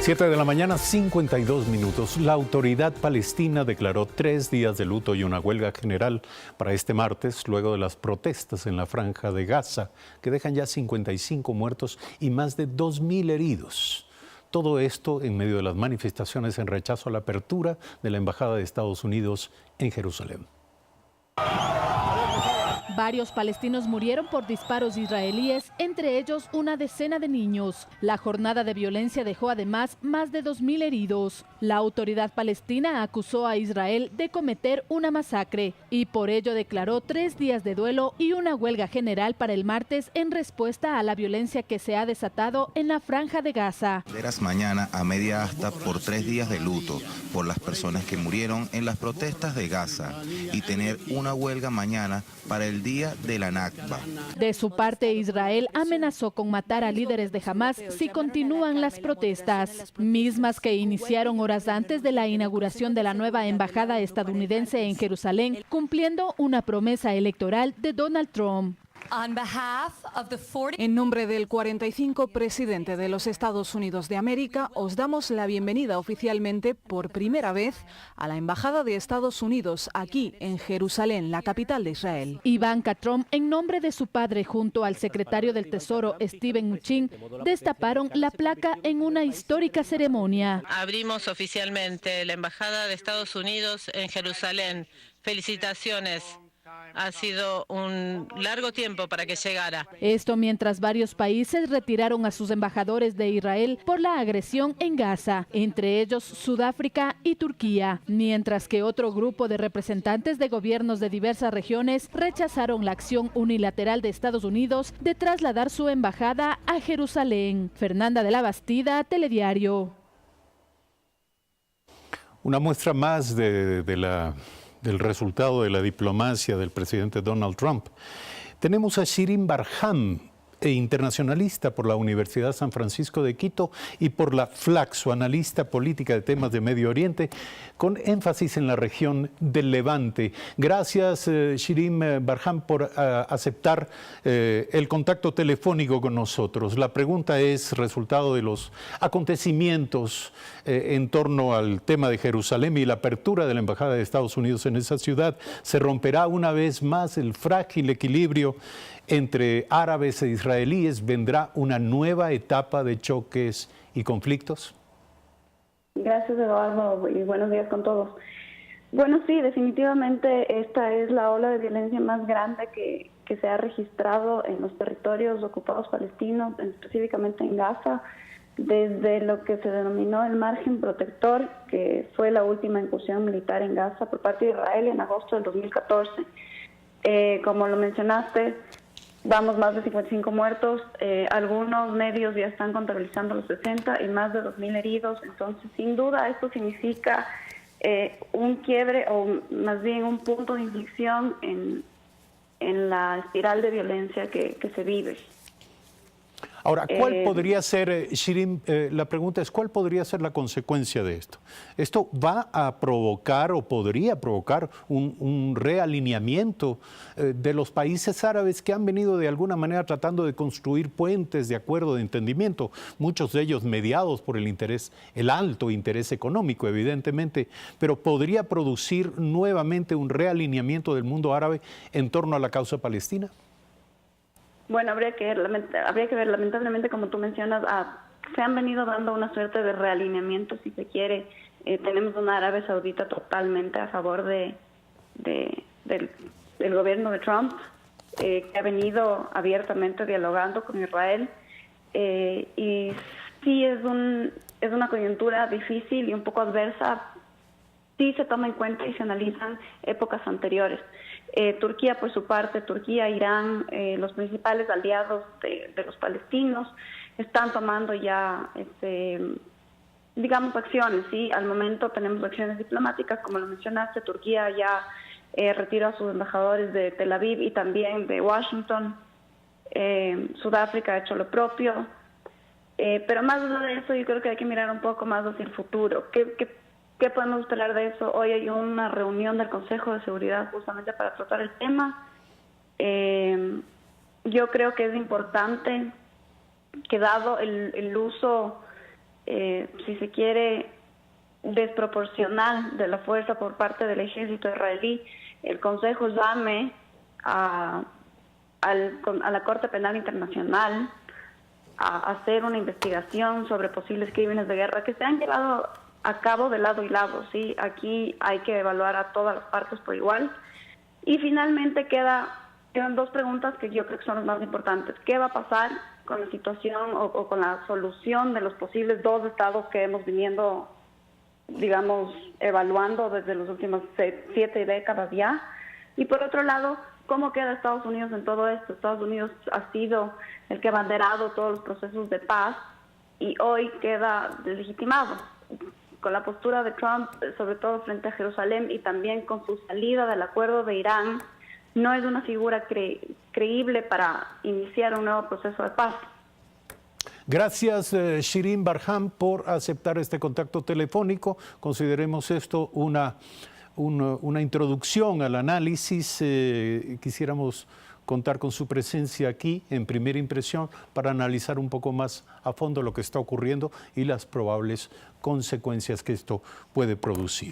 7 de la mañana, 52 minutos. La autoridad palestina declaró 3 días de luto y una huelga general para este martes, luego de las protestas en la franja de Gaza, que dejan ya 55 muertos y más de 2.000 heridos. Todo esto en medio de las manifestaciones en rechazo a la apertura de la Embajada de Estados Unidos en Jerusalén. Varios palestinos murieron por disparos israelíes, entre ellos una decena de niños. La jornada de violencia dejó además más de 2.000 heridos. La autoridad palestina acusó a Israel de cometer una masacre y por ello declaró 3 días de duelo y una huelga general para el martes en respuesta a la violencia que se ha desatado en la franja de Gaza. Mañana a media asta por 3 días de luto por las personas que murieron en las protestas de Gaza y tener una huelga mañana para el día de la Nakba. De su parte, Israel amenazó con matar a líderes de Hamás si continúan las protestas, mismas que iniciaron horas antes de la inauguración de la nueva embajada estadounidense en Jerusalén, cumpliendo una promesa electoral de Donald Trump. En nombre del 45 presidente de los Estados Unidos de América, os damos la bienvenida oficialmente por primera vez a la Embajada de Estados Unidos aquí en Jerusalén, la capital de Israel. Ivanka Trump, en nombre de su padre, junto al secretario del Tesoro, Steven Mnuchin, destaparon la placa en una histórica ceremonia. Abrimos oficialmente la Embajada de Estados Unidos en Jerusalén. Felicitaciones. Ha sido un largo tiempo para que llegara. Esto mientras varios países retiraron a sus embajadores de Israel por la agresión en Gaza, entre ellos Sudáfrica y Turquía, mientras que otro grupo de representantes de gobiernos de diversas regiones rechazaron la acción unilateral de Estados Unidos de trasladar su embajada a Jerusalén. Fernanda de la Bastida, Telediario. Una muestra más del resultado de la diplomacia del presidente Donald Trump. Tenemos a Shirin Barham, internacionalista por la Universidad San Francisco de Quito y por la Flaxo, analista política de temas de Medio Oriente, con énfasis en la región del Levante. Gracias, Shirin Barham, por aceptar el contacto telefónico con nosotros. La pregunta es, resultado de los acontecimientos en torno al tema de Jerusalén y la apertura de la Embajada de Estados Unidos en esa ciudad, ¿se romperá una vez más el frágil equilibrio entre árabes e israelíes? ¿Vendrá una nueva etapa de choques y conflictos? Gracias, Eduardo, y buenos días con todos. Bueno, sí, definitivamente esta es la ola de violencia más grande que se ha registrado en los territorios ocupados palestinos, específicamente en Gaza, desde lo que se denominó el margen protector, que fue la última incursión militar en Gaza por parte de Israel en agosto del 2014. Como lo mencionaste, vamos más de 55 muertos, algunos medios ya están contabilizando los 60 y más de 2.000 heridos. Entonces, sin duda, esto significa un quiebre o más bien un punto de inflexión en la espiral de violencia que se vive. Ahora, ¿cuál podría ser, Shirin, la pregunta es, ¿cuál podría ser la consecuencia de esto? ¿Esto va a provocar o podría provocar un realineamiento de los países árabes que han venido de alguna manera tratando de construir puentes de acuerdo, de entendimiento, muchos de ellos mediados por el alto interés económico, evidentemente, pero podría producir nuevamente un realineamiento del mundo árabe en torno a la causa palestina? Bueno, habría que ver, lamentablemente, como tú mencionas, se han venido dando una suerte de realineamiento, si se quiere. Tenemos una Arabia Saudita totalmente a favor del gobierno de Trump, que ha venido abiertamente dialogando con Israel. Y sí es una coyuntura difícil y un poco adversa. Sí se toma en cuenta y se analizan épocas anteriores. Turquía, por su parte, Irán, los principales aliados de los palestinos, están tomando ya, acciones, ¿sí? Al momento tenemos acciones diplomáticas, como lo mencionaste. Turquía ya retiró a sus embajadores de Tel Aviv y también de Washington. Sudáfrica ha hecho lo propio. Pero más allá de eso, yo creo que hay que mirar un poco más hacia el futuro. ¿Qué podemos esperar de eso? Hoy hay una reunión del Consejo de Seguridad justamente para tratar el tema. Yo creo que es importante que, dado el uso si se quiere, desproporcional de la fuerza por parte del ejército israelí, el Consejo llame a la Corte Penal Internacional a hacer una investigación sobre posibles crímenes de guerra que se han llevado a cabo de lado y lado, ¿sí? Aquí hay que evaluar a todas las partes por igual. Y finalmente quedan dos preguntas que yo creo que son las más importantes. ¿Qué va a pasar con la situación o con la solución de los posibles 2 estados que hemos viniendo, digamos, evaluando desde las últimas 7 décadas ya? Y por otro lado, ¿cómo queda Estados Unidos en todo esto? Estados Unidos ha sido el que ha abanderado todos los procesos de paz y hoy queda deslegitimado con la postura de Trump, sobre todo frente a Jerusalén, y también con su salida del acuerdo de Irán. No es una figura creíble para iniciar un nuevo proceso de paz. Gracias, Shirin Barham, por aceptar este contacto telefónico. Consideremos esto una introducción al análisis. Quisiéramos contar con su presencia aquí en Primera Impresión para analizar un poco más a fondo lo que está ocurriendo y las probables consecuencias que esto puede producir.